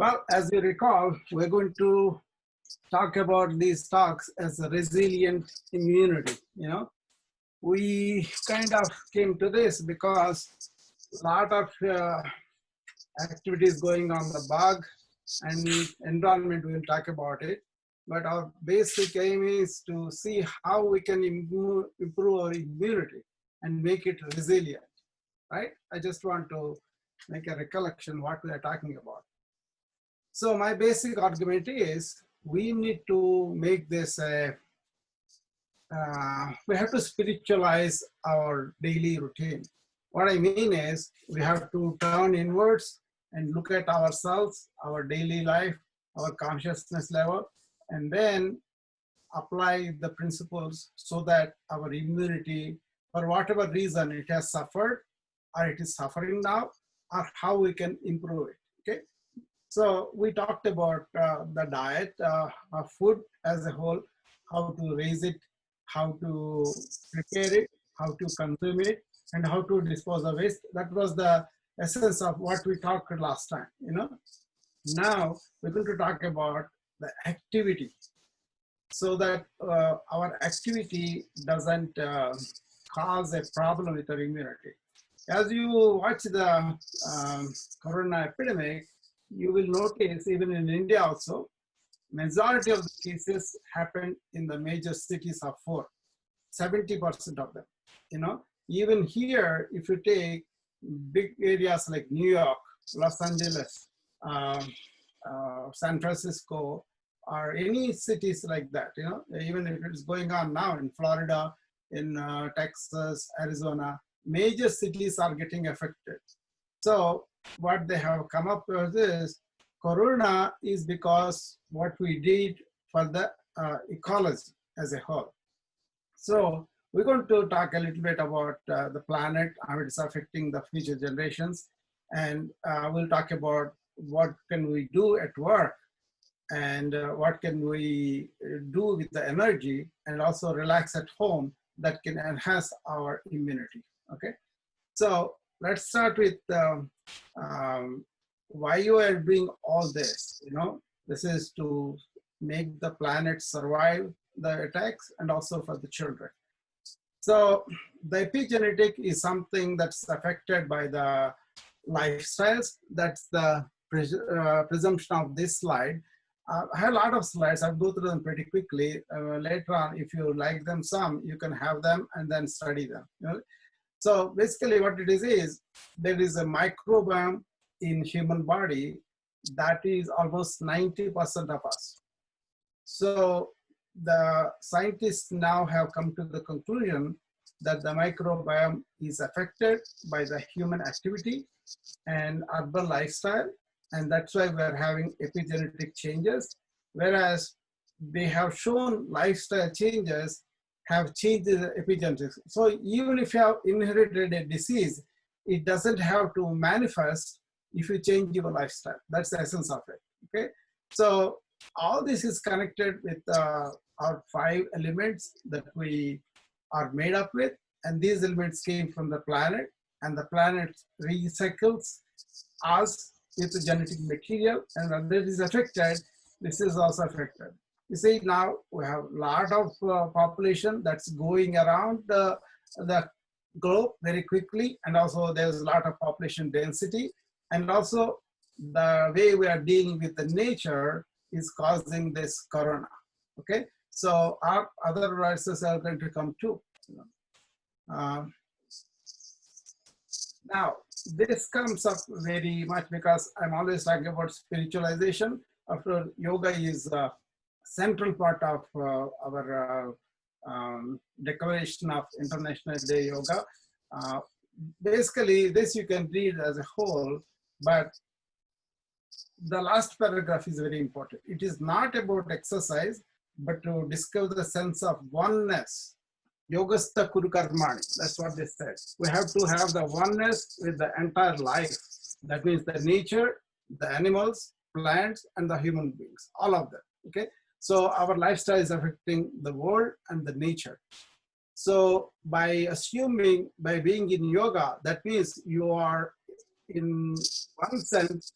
Well, as you recall, we're going to talk about these talks as a resilient immunity. We kind of came to this because a lot of activities going on the bug and environment, we'll talk about it. But our basic aim is to see how we can improve our immunity and make it resilient, right? I just want to make a recollection what we are talking about. So my basic argument is we need to make this we have to spiritualize our daily routine. What I mean is we have to turn inwards and look at ourselves, our daily life, our consciousness level, and then apply the principles so that our immunity, for whatever reason it has suffered or it is suffering now, or how we can improve it, okay? So we talked about the diet, food as a whole, how to raise it, how to prepare it, how to consume it, and how to dispose of waste. That was the essence of what we talked last time, Now we're going to talk about the activity so that our activity doesn't cause a problem with our immunity. As you watch the corona epidemic, you will notice even in India also, majority of the cases happen in the major cities of 70% of them. Even here, if you take big areas like New York, Los Angeles, San Francisco, or any cities like that, even if it's going on now in Florida, in Texas, Arizona, major cities are getting affected. So what they have come up with is corona is because what we did for the ecology as a whole. So we're going to talk a little bit about the planet, how it's affecting the future generations, and we'll talk about what can we do at work and what can we do with the energy and also relax at home that can enhance our immunity, okay? So let's start with why you are doing all this. This is to make the planet survive the attacks and also for the children. So the epigenetic is something that's affected by the lifestyles. That's the presumption of this slide. I have a lot of slides. I'll go through them pretty quickly. Later on, if you like them some, you can have them and then study them. So basically what it is there is a microbiome in human body that is almost 90% of us. So the scientists now have come to the conclusion that the microbiome is affected by the human activity and urban lifestyle. And that's why we're having epigenetic changes. Whereas they have shown lifestyle changes have changed the epigenetics. So even if you have inherited a disease, it doesn't have to manifest if you change your lifestyle. That's the essence of it, okay? So all this is connected with our 5 elements that we are made up with. And these elements came from the planet, and the planet recycles us with the genetic material, and when that is affected, this is also affected. You see, now we have a lot of population that's going around the globe very quickly, and also there's a lot of population density, and also the way we are dealing with the nature is causing this corona, okay? So our other viruses are going to come too. Now, this comes up very much because I'm always talking about spiritualization. After yoga is a central part of our declaration of International Day Yoga. Basically, this you can read as a whole, but the last paragraph is very important. It is not about exercise, but to discover the sense of oneness. Yogastha Kuru Karmani, that's what they said. We have to have the oneness with the entire life. That means the nature, the animals, plants, and the human beings, all of them, okay? So our lifestyle is affecting the world and the nature. So by being in yoga, that means you are in one sense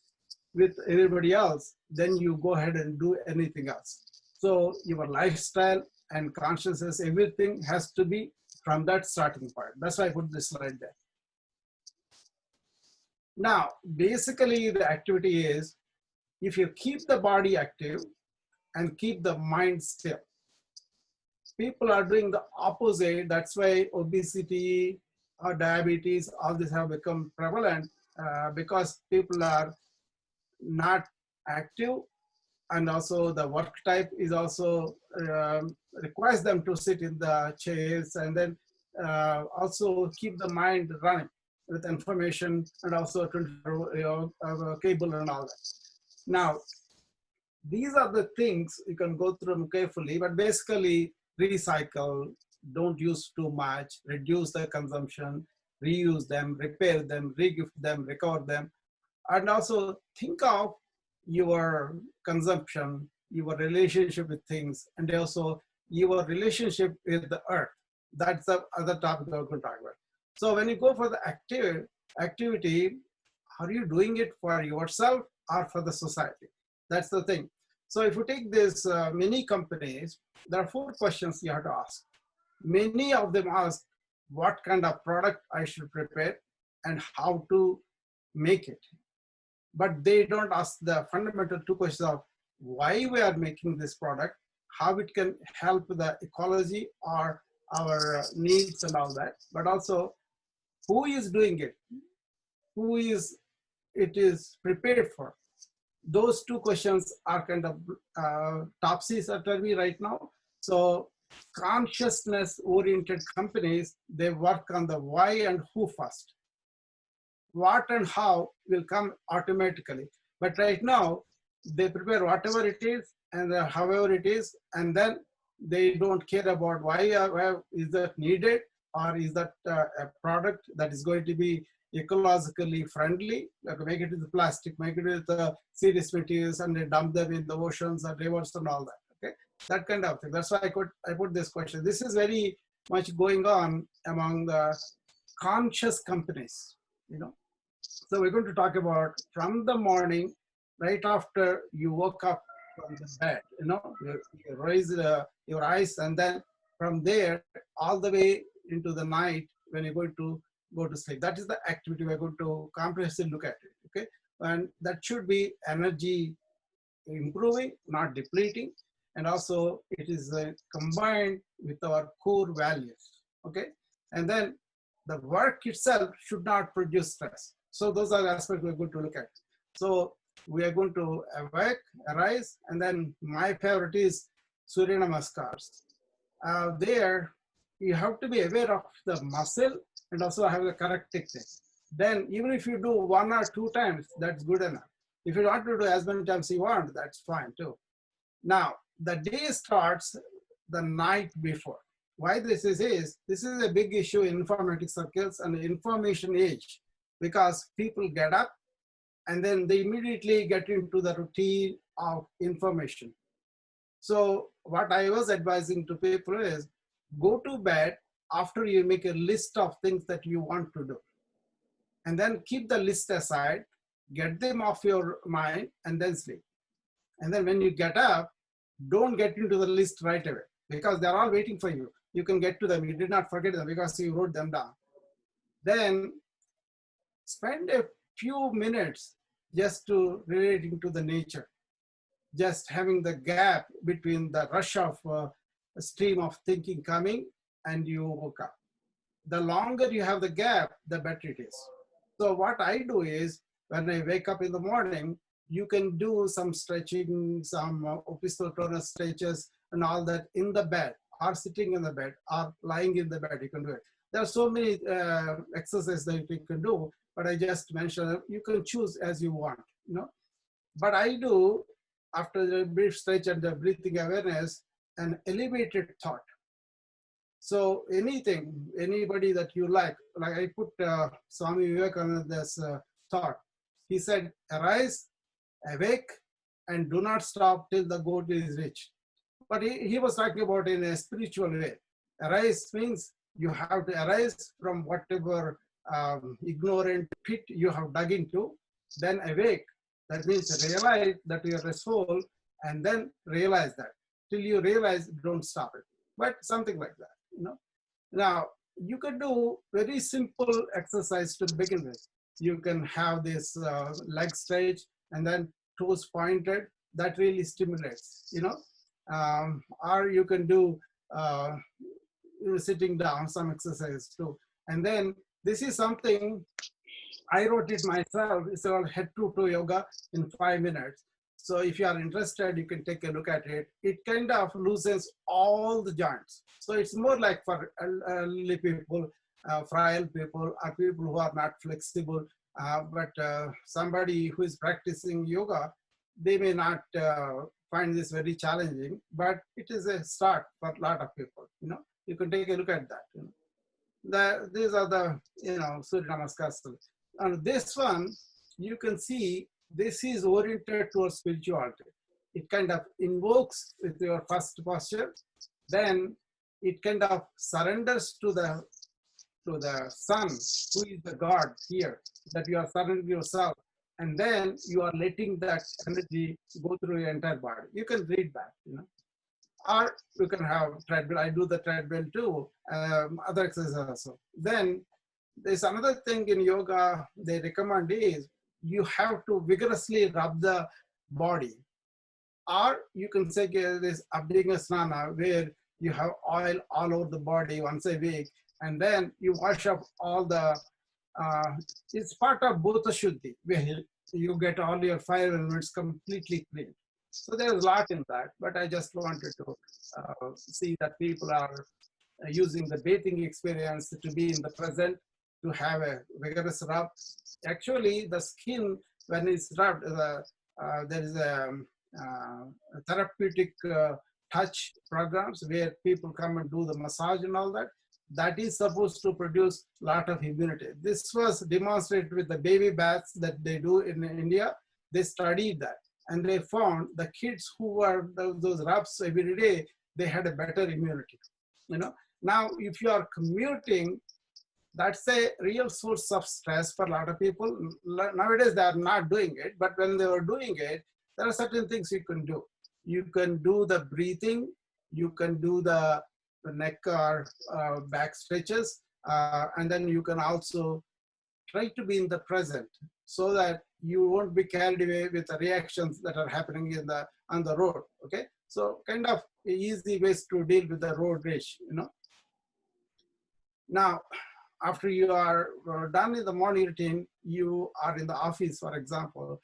with everybody else, then you go ahead and do anything else. So your lifestyle and consciousness, everything has to be from that starting point. That's why I put this slide there. Now, basically the activity is, if you keep the body active and keep the mind still, people are doing the opposite. That's why obesity or diabetes, all this have become prevalent because people are not active, and also the work type is also requires them to sit in the chairs, and then also keep the mind running with information, and also cable and all that. Now, these are the things you can go through them carefully, but basically recycle, don't use too much, reduce the consumption, reuse them, repair them, regift them, recover them, and also think of your consumption, your relationship with things, and also your relationship with the earth. That's the other topic we're going to talk about. So when you go for the activity, are you doing it for yourself or for the society? That's the thing. So if you take this many companies, there are 4 questions you have to ask. Many of them ask what kind of product I should prepare and how to make it. But they don't ask the fundamental 2 questions of why we are making this product, how it can help the ecology or our needs and all that, but also who is doing it, who is it is prepared for. Those 2 questions are kind of topsy-turvy right now. So consciousness-oriented companies, they work on the why and who first. What and how will come automatically. But right now, they prepare whatever it is and however it is, and then they don't care about why is that needed, or is that a product that is going to be ecologically friendly, like make it with plastic, make it with serious materials, and they dump them in the oceans and rivers and all that, okay? That kind of thing. That's why I put this question. This is very much going on among the conscious companies, you know. So we're going to talk about from the morning, right after you woke up from the bed, you know, you raise your eyes, and then from there all the way into the night when you're going to go to sleep. That is the activity we're going to comprehensively look at it, okay? And that should be energy improving, not depleting. And also it is combined with our core values, okay? And then the work itself should not produce stress. So those are the aspects we're going to look at. So we are going to awake, arise, and then my favorite is Surya Namaskars. There, you have to be aware of the muscle and also have the correct technique. Then even if you do 1 or 2 times, that's good enough. If you want to do as many times you want, that's fine too. Now, the day starts the night before. Why this is a big issue in informatic circles and information age, because people get up and then they immediately get into the routine of information. So what I was advising to people is, go to bed after you make a list of things that you want to do. And then keep the list aside, get them off your mind, and then sleep. And then when you get up, don't get into the list right away, because they're all waiting for you. You can get to them, you did not forget them because you wrote them down. Then spend a few minutes just to relating to the nature, just having the gap between the rush of a stream of thinking coming and you woke up. The longer you have the gap, the better it is. So what I do is, when I wake up in the morning, you can do some stretching, some opisthotonus stretches and all that in the bed, or sitting in the bed, or lying in the bed, you can do it. There are so many exercises that you can do, but I just mentioned you can choose as you want, you know. But I do, after the brief stretch and the breathing awareness, an elevated thought. So anything, anybody that you like I put Swami Vivekananda's thought. He said, arise, awake, and do not stop till the goal is reached. But he was talking about in a spiritual way. Arise means you have to arise from whatever ignorant pit you have dug into, then awake That means realize that you are a soul and then realize that. Till you realize, don't stop it. But something like that, you know. Now, you can do very simple exercise to begin with. You can have this leg stretch and then toes pointed. That really stimulates, you know. Or you can do sitting down, some exercise too. And then this is something I wrote it myself. It's called head to toe yoga in 5 minutes. So if you are interested, you can take a look at it. It kind of loosens all the joints. So it's more like for elderly people, frail people, or people who are not flexible. But somebody who is practicing yoga, they may not find this very challenging, but it is a start for a lot of people. You know, you can take a look at that. You know, these are the Surya Namaskars. And this one, you can see this is oriented towards spirituality. It kind of invokes with your first posture, then it kind of surrenders to the sun, who is the God here, that you are surrendering yourself, and then you are letting that energy go through your entire body. You can read that, you know. Or you can have treadmill. I do the treadmill too, other exercises also. Then there's another thing in yoga they recommend is you have to vigorously rub the body. Or you can say this Abhyanga Snana, where you have oil all over the body once a week, and then you wash up all the, it's part of Bhuta Shuddhi, where you get all your 5 elements completely clean. So there's a lot in that, but I just wanted to see that people are using the bathing experience to be in the present, to have a vigorous rub. Actually, the skin, when it's rubbed, there is a therapeutic touch programs where people come and do the massage and all that. That is supposed to produce a lot of immunity. This was demonstrated with the baby baths that they do in India. They studied that, and they found the kids who were those rubs every day, they had a better immunity. You know, now if you are commuting, that's a real source of stress for a lot of people. Nowadays, they are not doing it, but when they were doing it, there are certain things you can do. You can do the breathing, you can do the neck or back stretches, and then you can also try to be in the present so that you won't be carried away with the reactions that are happening on the road, okay? So kind of easy ways to deal with the road rage, you know. Now, after you are done in the morning routine, you are in the office, for example.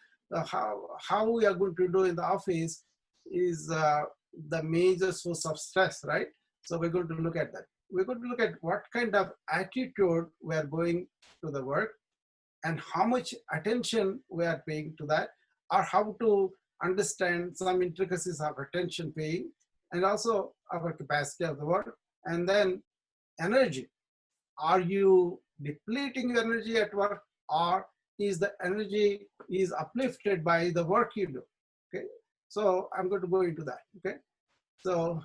How we are going to do in the office is the major source of stress, right? So we're going to look at that. We're going to look at what kind of attitude we are going to the work and how much attention we are paying to that, or how to understand some intricacies of attention paying, and also our capacity of the work, and then energy. Are you depleting your energy at work, or is the energy is uplifted by the work you do? Okay, so I'm going to go into that. Okay, so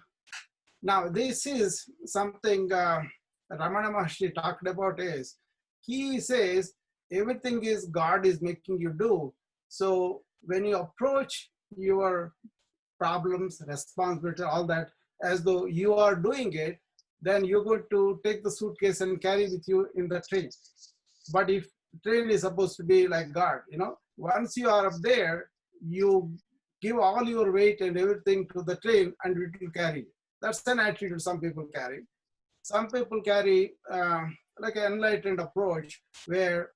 now this is something Ramana Maharshi talked about. Is he says everything is God is making you do. So when you approach your problems, responsibility, all that, as though you are doing it, then you're going to take the suitcase and carry with you in the train. But if train is supposed to be like God, you know, once you are up there, you give all your weight and everything to the train and it will carry you. That's an attitude some people carry. Some people carry like an enlightened approach where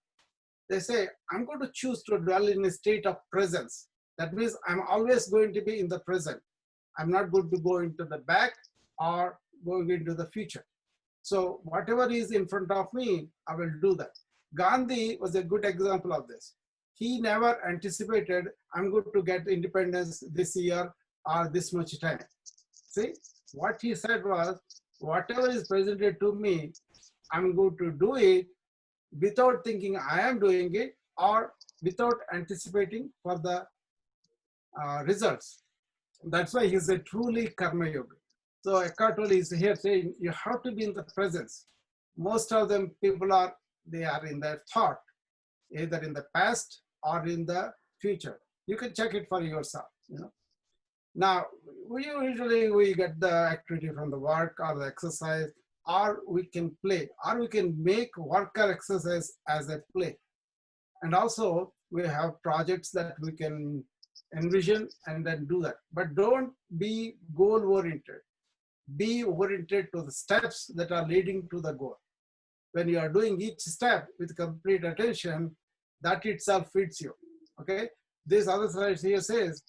they say, I'm going to choose to dwell in a state of presence. That means I'm always going to be in the present. I'm not going to go into the back or going into the future. So whatever is in front of me, I will do that. Gandhi was a good example of this. He never anticipated, I'm going to get independence this year or this much time. See, what he said was, whatever is presented to me, I'm going to do it without thinking I am doing it or without anticipating for the results. That's why he's a truly karma yogi. So Eckhart Tolle is here saying you have to be in the presence. Most of them people are, they are in their thought, either in the past or in the future. You can check it for yourself, Now, we get the activity from the work or the exercise, or we can play, or we can make work or exercise as a play. And also we have projects that we can envision and then do that. But don't be goal oriented. Be oriented to the steps that are leading to the goal. When you are doing each step with complete attention, that itself feeds you. Okay. This other slide here says,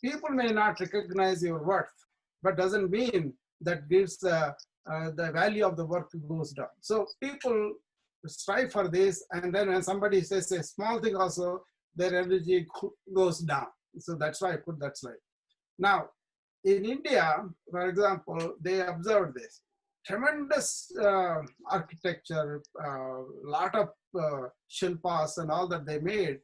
people may not recognize your worth, but doesn't mean that gives the value of the work goes down. So people strive for this, and then when somebody says a small thing also, their energy goes down. So that's why I put that slide. Now, in India, for example, they observed this. Tremendous architecture, lot of shilpas and all that they made.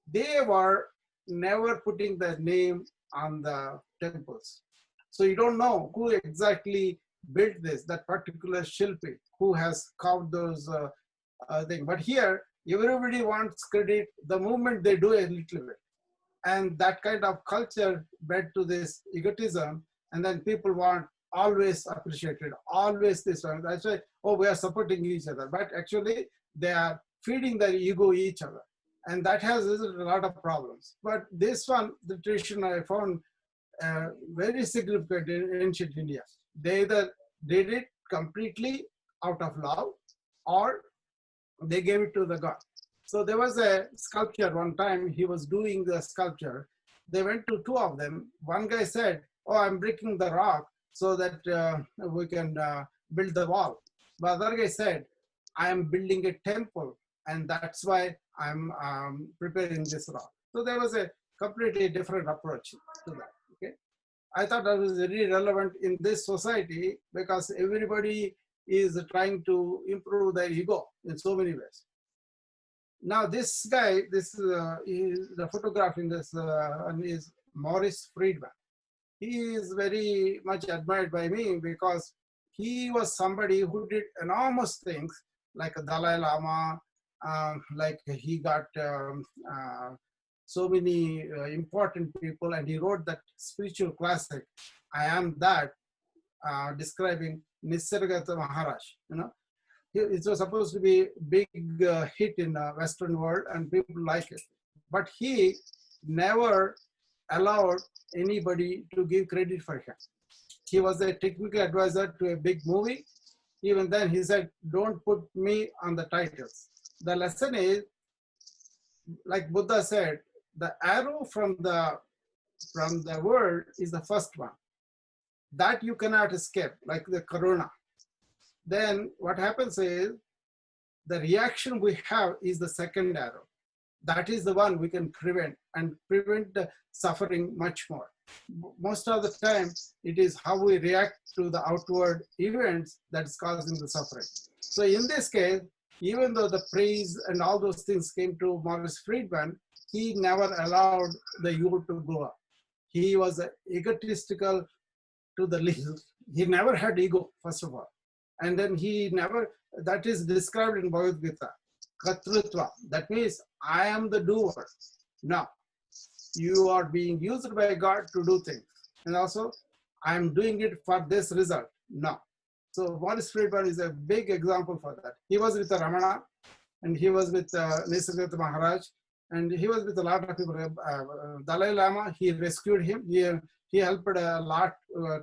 They were never putting the name on the temples. So you don't know who exactly built this, that particular shilpi, who has carved those things. But here, everybody wants credit the moment they do a little bit. And that kind of culture led to this egotism. And then people want always appreciated, always this one. That's why, oh, we are supporting each other. But actually, they are feeding their ego each other. And that has a lot of problems. But this one, the tradition I found very significant in ancient India. They either did it completely out of love, or they gave it to the god. So there was a sculpture one time, he was doing the sculpture. They went to two of them. One guy said, oh, I'm breaking the rock so that we can build the wall. The other guy said, I am building a temple, and that's why I'm preparing this rock. So there was a completely different approach to that. Okay, I thought that was very relevant in this society because everybody is trying to improve their ego in so many ways. Now this guy, this the photograph in this is Maurice Friedman. He is very much admired by me because he was somebody who did enormous things like a Dalai Lama, like he got so many important people, and he wrote that spiritual classic, I Am That, describing Nisargadatta Maharaj. It was supposed to be a big hit in the Western world, and people like it. But he never allowed anybody to give credit for him. He was a technical advisor to a big movie. Even then, he said, don't put me on the titles. The lesson is, like Buddha said, the arrow from the world is the first one. That you cannot escape, like the corona. Then what happens is, the reaction we have is the second arrow. That is the one we can prevent, and prevent the suffering much more. Most of the time, it is how we react to the outward events that is causing the suffering. So in this case, even though the praise and all those things came to Maurice Friedman, he never allowed the ego to go up. He was egotistical to the least. He never had ego, first of all. And then he never, that is described in Bhagavad Gita, Katrutva. That means, I am the doer. Now, you are being used by God to do things. And also, I am doing it for this result. No. So Maurice Friedman is a big example for that. He was with Ramana, and he was with Nisargadatta Maharaj, and he was with a lot of people. Dalai Lama, he rescued him. He helped a lot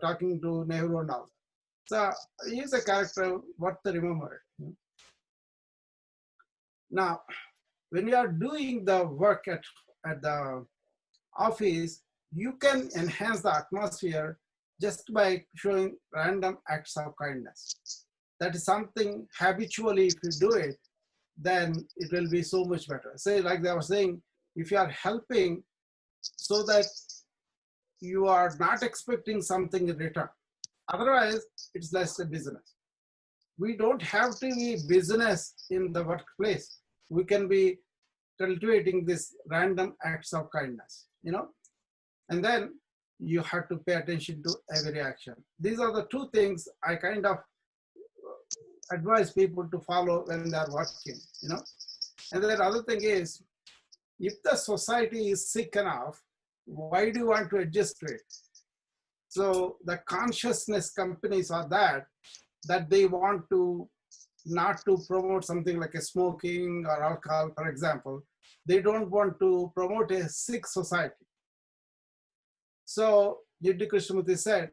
talking to Nehru and all. So he is a character worth to remember. Now, when you are doing the work at the office, you can enhance the atmosphere just by showing random acts of kindness. That is something habitually, if you do it, then it will be so much better. Say, like they were saying, if you are helping so that you are not expecting something in return. Otherwise, it's less a business. We don't have to be business in the workplace. We can be cultivating this random acts of kindness, and then you have to pay attention to every action. These are the two things I kind of advise people to follow when they're working, And then the other thing is, if the society is sick enough, why do you want to adjust to it? So the consciousness companies are that they want to not to promote something like a smoking or alcohol, for example. They don't want to promote a sick society. So Jiddu Krishnamurti said,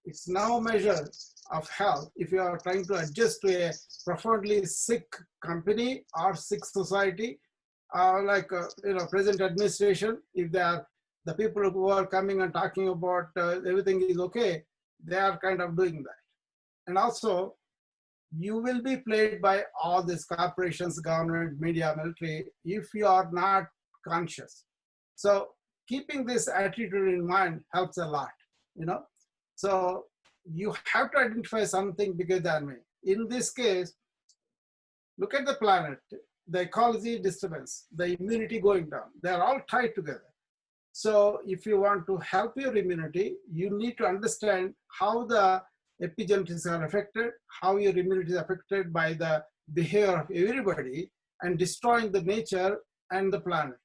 it's no measure of health if you are trying to adjust to a profoundly sick company or sick society, like present administration. If they are the people who are coming and talking about everything is okay, they are kind of doing that. And also, you will be played by all these corporations, government, media, military, if you are not conscious. So keeping this attitude in mind helps a lot, So you have to identify something bigger than me. In this case, look at the planet, the ecology disturbance, the immunity going down. They're all tied together. So if you want to help your immunity, you need to understand how the epigenetics are affected, how your immunity is affected by the behavior of everybody, and destroying the nature and the planet.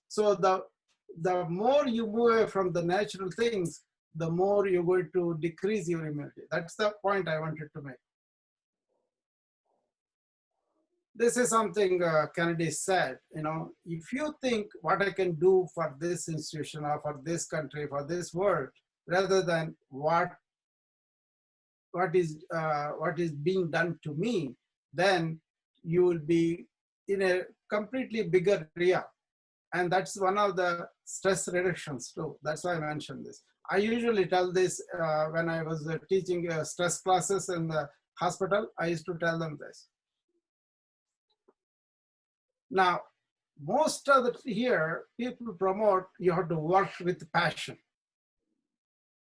So the more you move away from the natural things, the more you're going to decrease your immunity. That's the point I wanted to make. This is something Kennedy said, if you think what I can do for this institution or for this country, for this world, rather than what is being done to me, then you will be in a completely bigger area. And that's one of the stress reductions too. That's why I mentioned this. I usually tell this when I was teaching stress classes in the hospital. I used to tell them this. Now, most of the here, people promote you have to work with passion.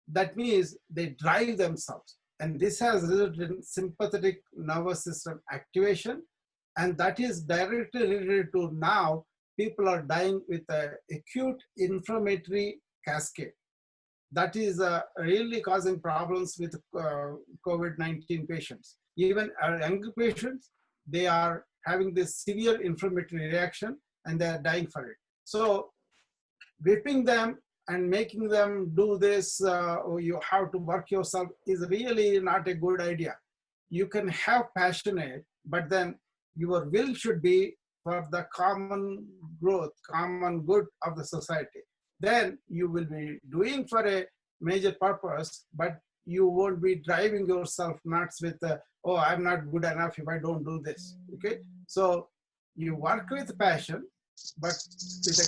That means they drive themselves. And this has resulted in sympathetic nervous system activation. And that is directly related to now people are dying with an acute inflammatory cascade. That is really causing problems with COVID-19 patients. Even our younger patients, they are having this severe inflammatory reaction and they are dying for it. So whipping them and making them do this, or you have to work yourself, is really not a good idea. You can have passionate, but then your will should be for the common growth, common good of the society. Then you will be doing for a major purpose, but you won't be driving yourself nuts with, oh, I'm not good enough if I don't do this, okay? So you work with passion, but with a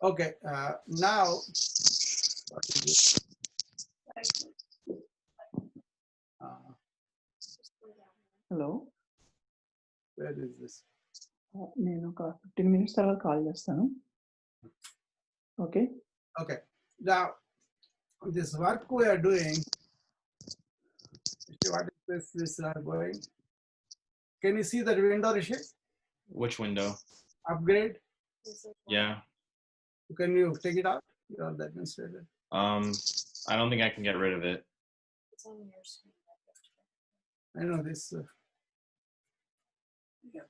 okay, now, hello. Where is this? నేను ఒక 15 minutes తర్వాత call చేస్తాను. Okay. Okay. Now, this work we are doing, what is this going? Can you see that window, Rishi? Which window? Upgrade. Yeah. Can you take it out? You're the administrator. I don't think I can get rid of it. It's on your screen. I know this. Yeah.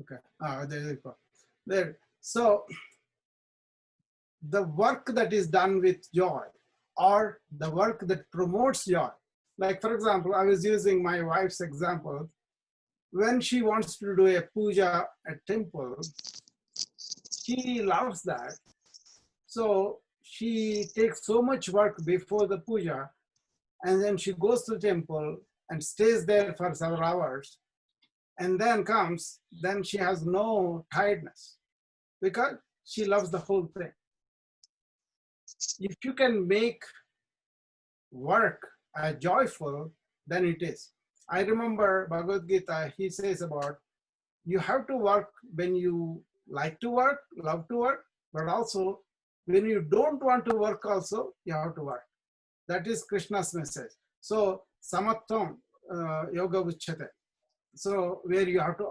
Okay. There you go. There. So the work that is done with joy, or the work that promotes joy. Like, for example, I was using my wife's example. When she wants to do a puja at temple, she loves that. So she takes so much work before the puja, and then she goes to the temple and stays there for several hours, and then comes, then she has no tiredness because she loves the whole thing. If you can make work joyful, then it is. I remember Bhagavad Gita, he says about, you have to work when you like to work, love to work, but also when you don't want to work also, you have to work. That is Krishna's message. So, samatvam yoga uchyate. So, where you have to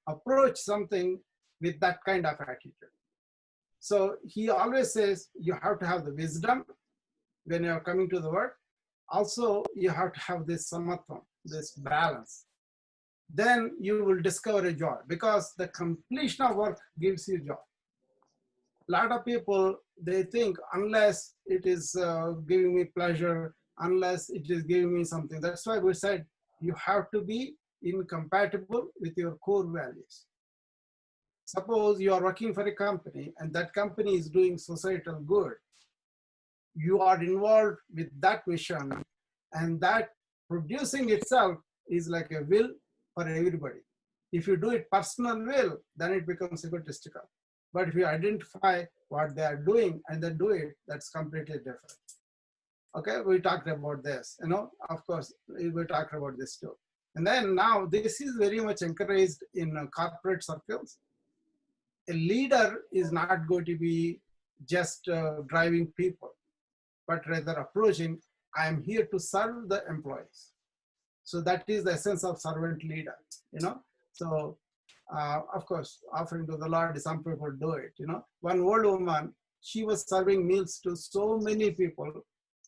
approach something with that kind of attitude. So, he always says you have to have the wisdom when you are coming to the work. Also, you have to have this samatvam. this balance, then you will discover a joy, because the completion of work gives you joy. A lot of people, they think unless it is giving me pleasure, unless it is giving me something. That's why we said you have to be incompatible with your core values. Suppose you are working for a company and that company is doing societal good. You are involved with that vision, and that producing itself is like a will for everybody. If you do it personal will, then it becomes egotistical. But if you identify what they are doing and then do it, that's completely different. Okay, we talked about this, of course, we talked about this too. And then now this is very much encouraged in corporate circles. A leader is not going to be just driving people, but rather approaching, I am here to serve the employees. So that is the essence of servant leader, So of course, offering to the Lord, some people do it, One old woman, she was serving meals to so many people,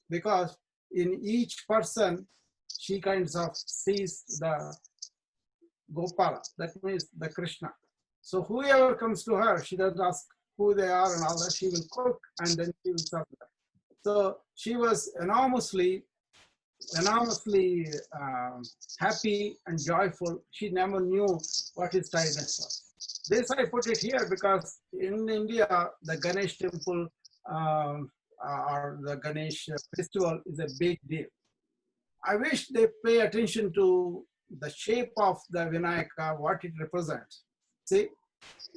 because in each person, she kind of sees the Gopala, that means the Krishna. So whoever comes to her, she doesn't ask who they are and all that, she will cook and then she will serve them. So she was enormously happy and joyful. She never knew what his tiredness was. This I put it here because in India, the Ganesh temple or the Ganesh festival is a big deal. I wish they pay attention to the shape of the Vinayaka, what it represents. See,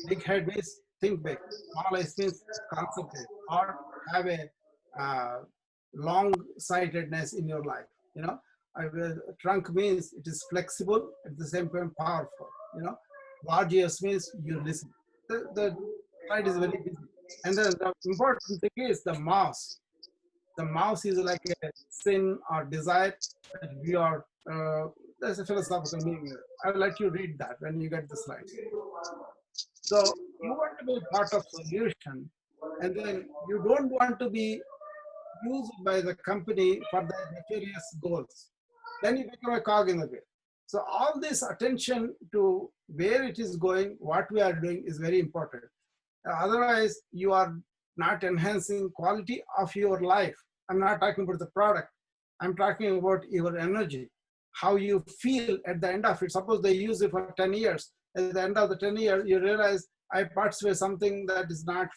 big head means think big, small eyes means concentrate, or have a long-sightedness in your life. Trunk means it is flexible, at the same time powerful. Large ears means you listen. The slide is very busy. And then the important thing is the mouse. The mouse is like a sin or desire that we are, there's a philosophical meaning. I'll let you read that when you get the slides. So you want to be part of solution, and then you don't want to be used by the company for their nefarious goals. Then you become a cog in the wheel. So all this attention to where it is going, what we are doing is very important. Otherwise, you are not enhancing quality of your life. I'm not talking about the product. I'm talking about your energy, how you feel at the end of it. Suppose they use it for 10 years. At the end of the 10 years, you realize I participate something that is not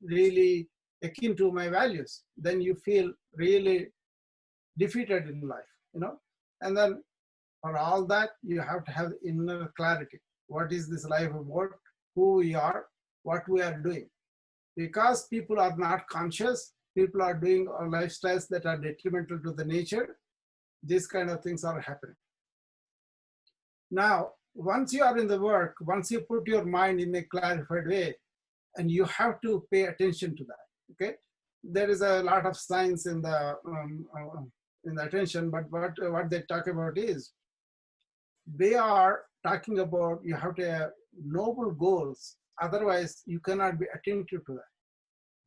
really akin to my values. Then you feel really defeated in life, And then for all that, you have to have inner clarity. What is this life about? Who we are, what we are doing. Because people are not conscious, people are doing lifestyles that are detrimental to the nature, these kind of things are happening. Now, once you are in the work, once you put your mind in a clarified way, and you have to pay attention to that, okay? There is a lot of science in the attention, but what they talk about is, they are talking about you have to have noble goals, otherwise you cannot be attentive to that.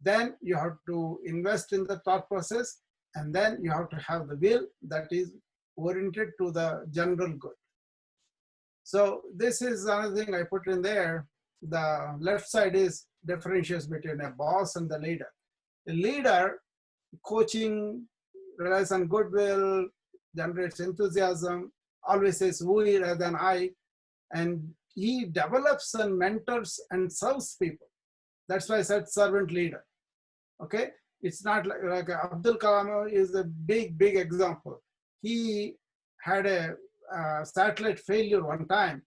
Then you have to invest in the thought process, and then you have to have the will that is oriented to the general good. So this is another thing I put in there. The left side is differentiates between a boss and the leader. The leader, coaching, relies on goodwill, generates enthusiasm, always says we rather than I, and he develops and mentors and serves people. That's why I said servant leader. Okay, it's not like Abdul Kalam is a big example. He had a satellite failure one time,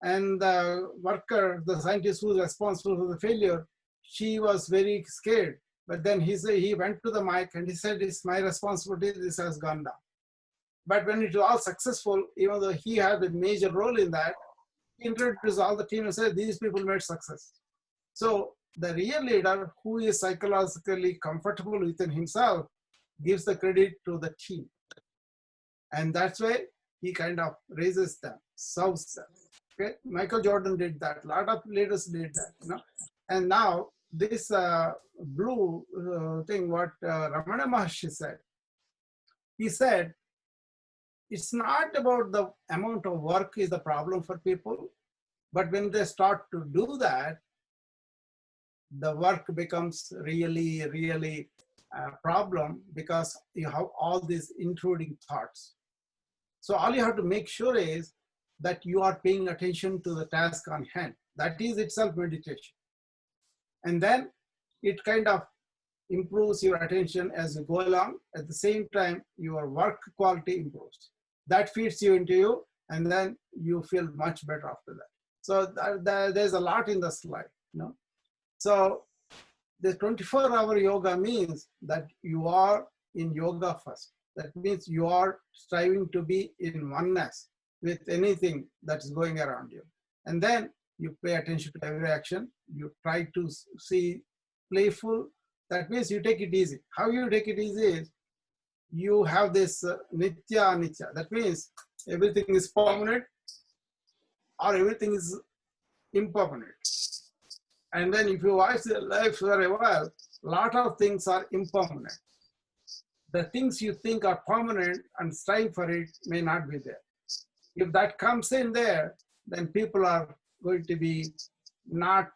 and the worker, the scientist who was responsible for the failure, she was very scared. But then he went to the mic and he said, "It's my responsibility. This has gone down." But when it was all successful, even though he had a major role in that, he introduced all the team and said, "These people made success." So the real leader, who is psychologically comfortable within himself, gives the credit to the team. And that's why he kind of raises them, serves them. Okay, Michael Jordan did that. A lot of leaders did that, And now this blue thing, what Ramana Maharshi said. He said, it's not about the amount of work is the problem for people, but when they start to do that, the work becomes really, really a problem because you have all these intruding thoughts. So all you have to make sure is that you are paying attention to the task on hand. That is itself meditation. And then it kind of improves your attention as you go along. At the same time, your work quality improves. That feeds you into you, and then you feel much better after that. So there's a lot in the slide, you know. So the 24-hour yoga means that you are in yoga first. That means you are striving to be in oneness with anything that's going around you. And then you pay attention to every action. You try to see playful. That means you take it easy. How you take it easy is you have this nitya anitya. That means everything is permanent or everything is impermanent. And then if you watch the life very well, a lot of things are impermanent. The things you think are permanent and strive for it may not be there. If that comes in there, then people are going to be not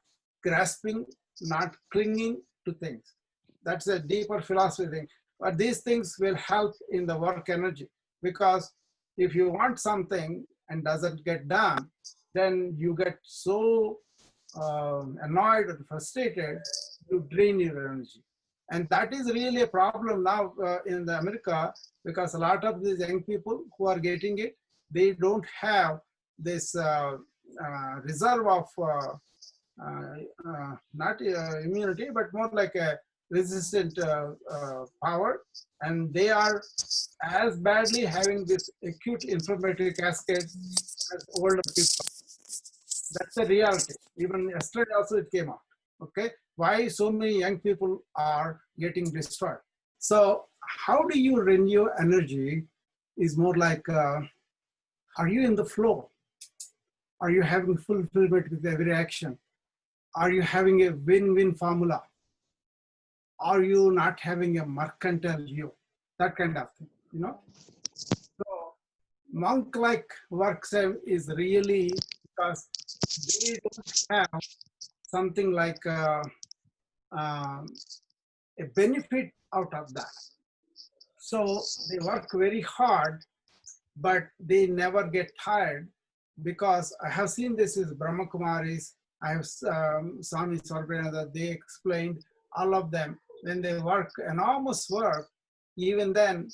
grasping, not clinging to things. That's a deeper philosophy thing. But these things will help in the work energy, because if you want something and doesn't get done, then you get so annoyed or frustrated, you drain your energy. And that is really a problem now in the America, because a lot of these young people who are getting it, they don't have this reserve of not immunity, but more like a resistant power, and they are as badly having this acute inflammatory cascade as older people. That's the reality. Even yesterday also it came out. Okay, why so many young people are getting destroyed? So how do you renew energy is more like, are you in the flow? Are you having fulfillment with every action? Are you having a win-win formula? Are you not having a mercantile view? That kind of thing, you know? So monk-like work style is really because they don't have something like a benefit out of that. So they work very hard, but they never get tired, because I have seen this is Brahma Kumaris, I have Swami Sarvananda, they explained all of them. When they work enormous work, even then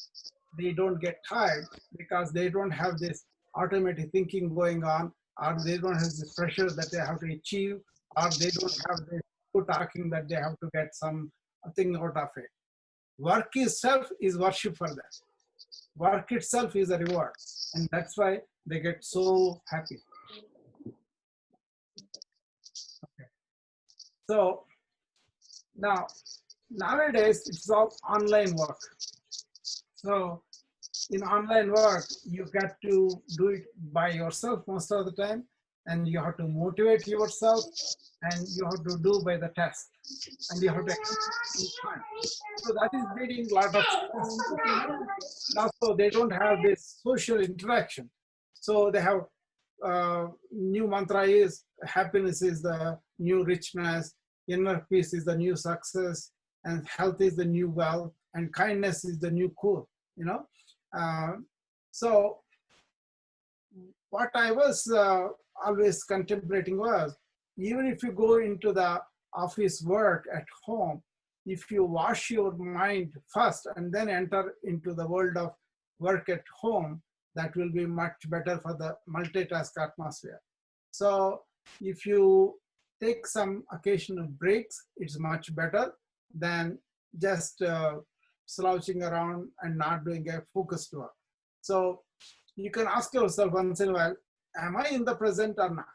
they don't get tired because they don't have this automatic thinking going on, or they don't have this pressure that they have to achieve, or they don't have this talking that they have to get something out of it. Work itself is worship for them. Work itself is a reward, and that's why they get so happy. Okay. So now, nowadays it's all online work. So in online work, you get to do it by yourself most of the time, and you have to motivate yourself, and you have to do by the test, and you have to execute time. So that is breeding a lot of stress. Also, they don't have this social interaction. So they have new mantra is happiness is the new richness, inner peace is the new success, and health is the new wealth, and kindness is the new cool, you know. So what I was always contemplating was, even if you go into the office work at home, if you wash your mind first and then enter into the world of work at home, that will be much better for the multitask atmosphere. So if you take some occasional breaks, it's much better than just slouching around and not doing a focused work. So you can ask yourself once in a while, am I in the present or not?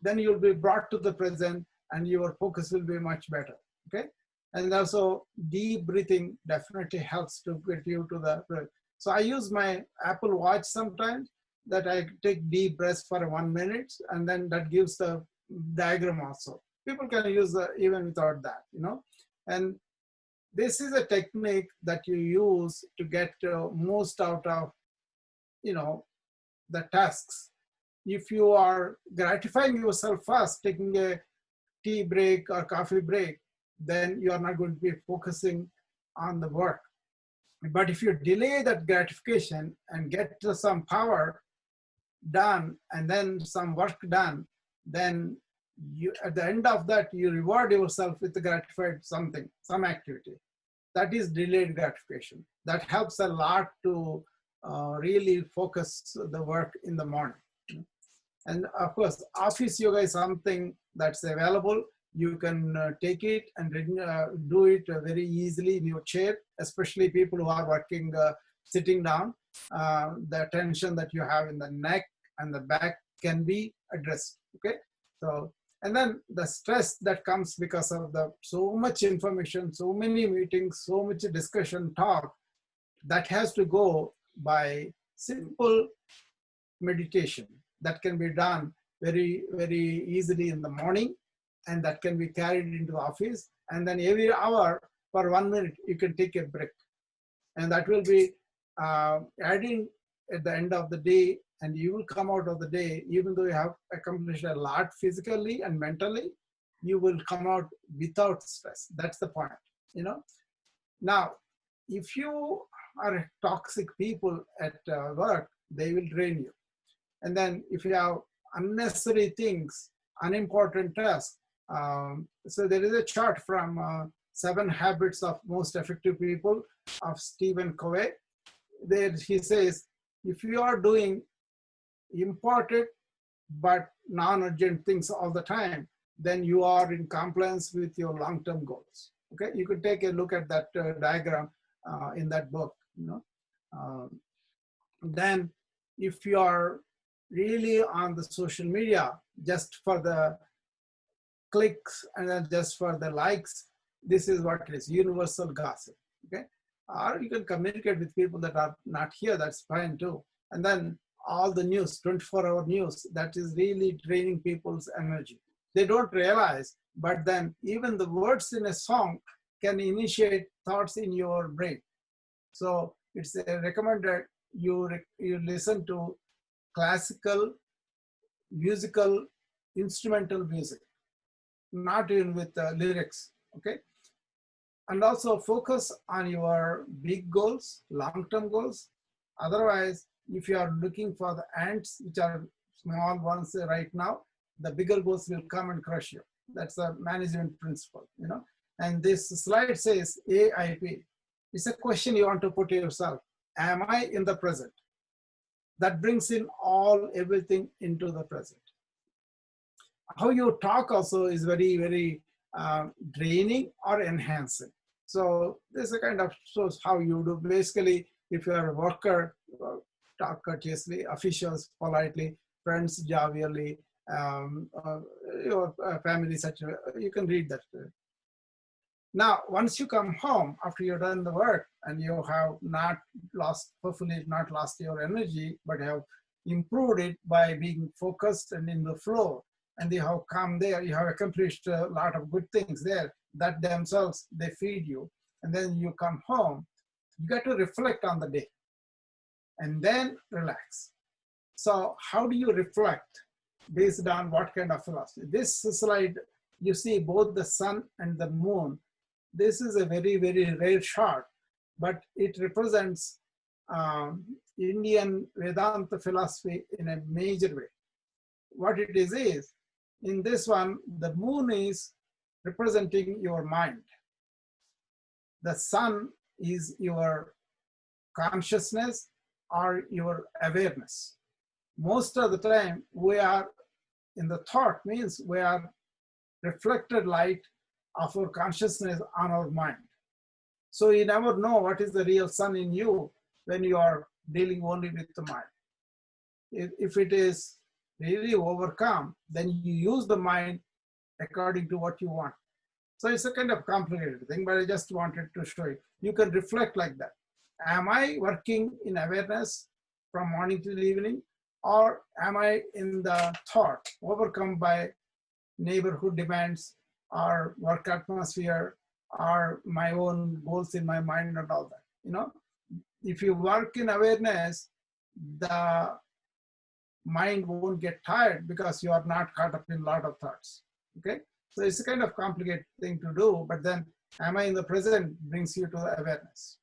Then you'll be brought to the present and your focus will be much better, okay? And also deep breathing definitely helps to get you to the present. So I use my Apple Watch sometimes, that I take deep breaths for 1 minute, and then that gives the diagram also. People can use even without that, you know? And this is a technique that you use to get most out of the tasks. If you are gratifying yourself first, taking a tea break or coffee break, then you are not going to be focusing on the work. But if you delay that gratification and get to some power done and then some work done, then you, at the end of that, you reward yourself with the gratified something, some activity. That is delayed gratification. That helps a lot to really focus the work in the morning. And of course, office yoga is something that's available. You can take it and do it very easily in your chair, especially people who are working sitting down. The tension that you have in the neck and the back can be addressed, okay? So, and then the stress that comes because of the so much information, so many meetings, so much discussion, talk, that has to go by simple meditation that can be done very, very easily in the morning, and that can be carried into the office. And then every hour for 1 minute, you can take a break. And that will be adding at the end of the day, and you will come out of the day, even though you have accomplished a lot physically and mentally, you will come out without stress. That's the point, Now, if you are toxic people at work, they will drain you. And then if you have unnecessary things, unimportant tasks, so there is a chart from 7 Habits of Most Effective People of Stephen Covey. There he says, if you are doing important but non-urgent things all the time, then you are in compliance with your long-term goals. Okay, you could take a look at that diagram in that book. Then if you are really on the social media just for the clicks and then just for the likes, this is what it is, universal gossip, okay? Or you can communicate with people that are not here, that's fine too. And then all the news, 24-hour news, that is really draining people's energy. They don't realize, but then even the words in a song can initiate thoughts in your brain. So it's recommended you listen to classical, musical, instrumental music, not even with lyrics, okay? And also focus on your big goals, long-term goals. Otherwise, if you are looking for the ants, which are small ones right now, the bigger goals will come and crush you. That's a management principle, And this slide says AIP. It's a question you want to put to yourself. Am I in the present? That brings in everything into the present. How you talk also is very, very draining or enhancing. So this is a kind of shows how you do. Basically, if you are a worker, talk courteously, officials politely, friends jovially, your family, such you can read that. Now, once you come home after you've done the work and you have hopefully not lost your energy, but have improved it by being focused and in the flow, and you have come there, you have accomplished a lot of good things there that themselves, they feed you. And then you come home, you got to reflect on the day and then relax. So how do you reflect based on what kind of philosophy? This slide, you see both the sun and the moon. This is a very, very rare shot, but it represents Indian Vedanta philosophy in a major way. What it is, in this one, the moon is representing your mind. The sun is your consciousness or your awareness. Most of the time, we are in the thought, means we are reflected light of our consciousness on our mind. So you never know what is the real sun in you when you are dealing only with the mind. If it is really overcome, then you use the mind according to what you want. So it's a kind of complicated thing, but I just wanted to show you. You can reflect like that. Am I working in awareness from morning till evening? Or am I in the thought, overcome by neighborhood demands or work atmosphere or my own goals in my mind and all that? If you work in awareness, the mind won't get tired because you are not caught up in a lot of thoughts. Okay, so it's a kind of complicated thing to do, but then am I in the present brings you to awareness.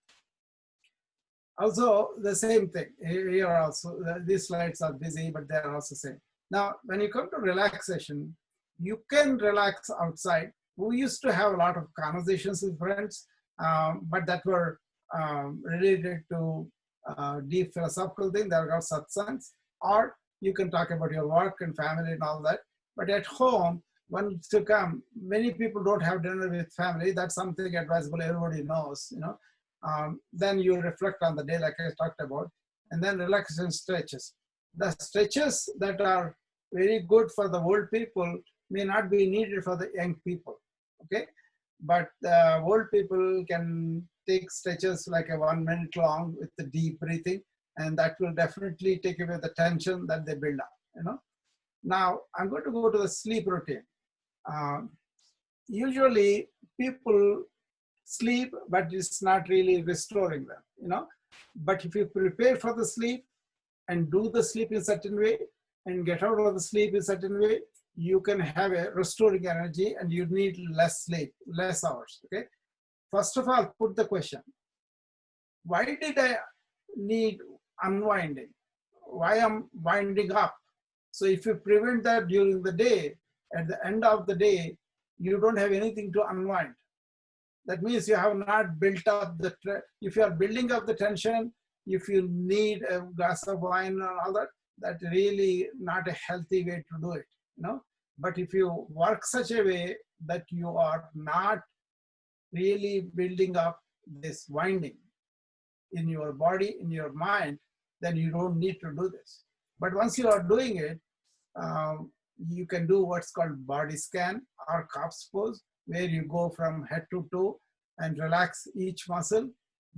Also, the same thing here also, these slides are busy, but they're also same. Now, when you come to relaxation, you can relax outside. We used to have a lot of conversations with friends, but that were related to deep philosophical things. They are called satsangs. Or you can talk about your work and family and all that. But at home, once you come, many people don't have dinner with family. That's something advisable. Everybody knows, you know. Then you reflect on the day, like I talked about, and then relaxation stretches. The stretches that are very good for the old people may not be needed for the young people. Okay, but the old people can take stretches like a 1 minute long with the deep breathing, and that will definitely take away the tension that they build up. You know. Now I'm going to go to the sleep routine. Usually people sleep, but it's not really restoring them, you know. But if you prepare for the sleep and do the sleep in a certain way and get out of the sleep in a certain way, you can have a restoring energy and you need less sleep, less hours, okay? First of all, put the question, why did I need unwinding? Why am winding up? So if you prevent that during the day, at the end of the day, you don't have anything to unwind. That means you have not built up the, if you are building up the tension, if you need a glass of wine and all that, that's really not a healthy way to do it, you know. But if you work such a way that you are not really building up this winding in your body, in your mind, then you don't need to do this. But once you are doing it, you can do what's called body scan or corpse pose, where you go from head to toe and relax each muscle.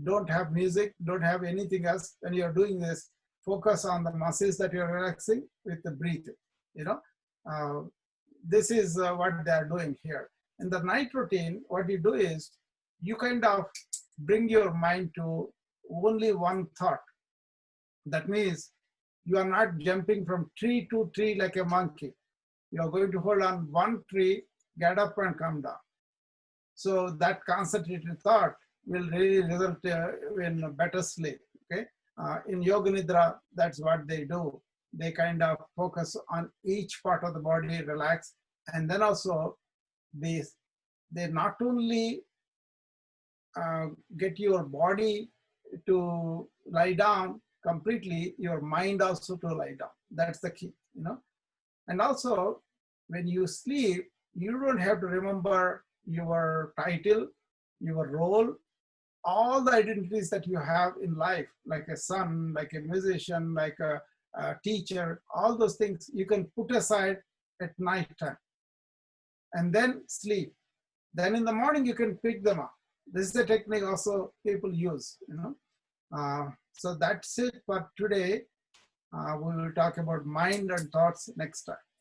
Don't have music, don't have anything else. When you're doing this, focus on the muscles that you're relaxing with the breathing, you know. This is what they're doing here. In the night routine, what you do is you kind of bring your mind to only one thought. That means you are not jumping from tree to tree like a monkey. You are going to hold on one tree, get up and come down. So that concentrated thought will really result in better sleep, okay? In Yoga Nidra, that's what they do. They kind of focus on each part of the body, relax, and then also they not only get your body to lie down completely, your mind also to lie down. That's the key, you know? And also, when you sleep, you don't have to remember your title, your role, all the identities that you have in life, like a son, like a musician, like a teacher, all those things you can put aside at night time and then sleep. Then in the morning, you can pick them up. This is a technique also people use, you know. So that's it for today. We will talk about mind and thoughts next time.